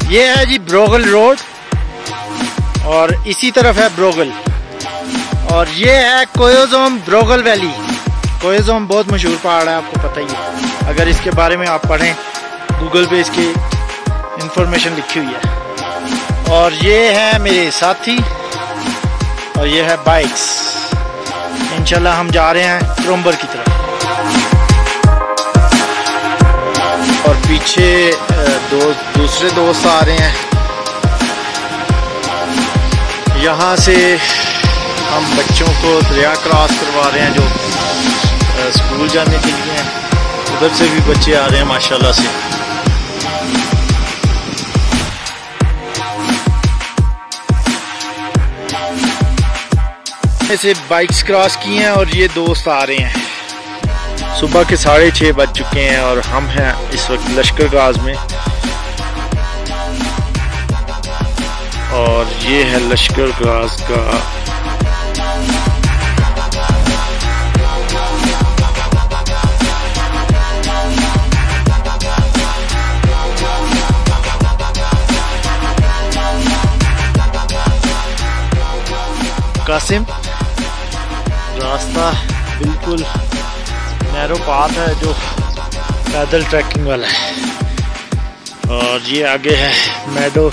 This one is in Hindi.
ये है जी ब्रोगल रोड और इसी तरफ है ब्रोगल, और ये है कोयोजोम ब्रोगल वैली। कोयोजोम बहुत मशहूर पहाड़ है, आपको पता ही है, अगर इसके बारे में आप पढ़ें गूगल पे इसकी इंफॉर्मेशन लिखी हुई है। और ये है मेरे साथी और ये है बाइक्स। इंशाल्लाह हम जा रहे हैं क्रोम्बर की तरफ। और पीछे दूसरे दोस्त आ रहे हैं। यहाँ से हम बच्चों को दरिया क्रॉस करवा रहे हैं जो स्कूल जाने के लिए हैं। उधर से भी बच्चे आ रहे हैं माशाल्लाह से। ऐसे बाइक्स क्रॉस किए हैं और ये दोस्त आ रहे हैं। सुबह के 6:30 बज चुके हैं और हम हैं इस वक्त लश्करगाज में, और ये है लश्करगाज का कासिम। रास्ता बिल्कुल नैरो पाथ है जो पैदल ट्रैकिंग वाला है, और ये आगे है मैडो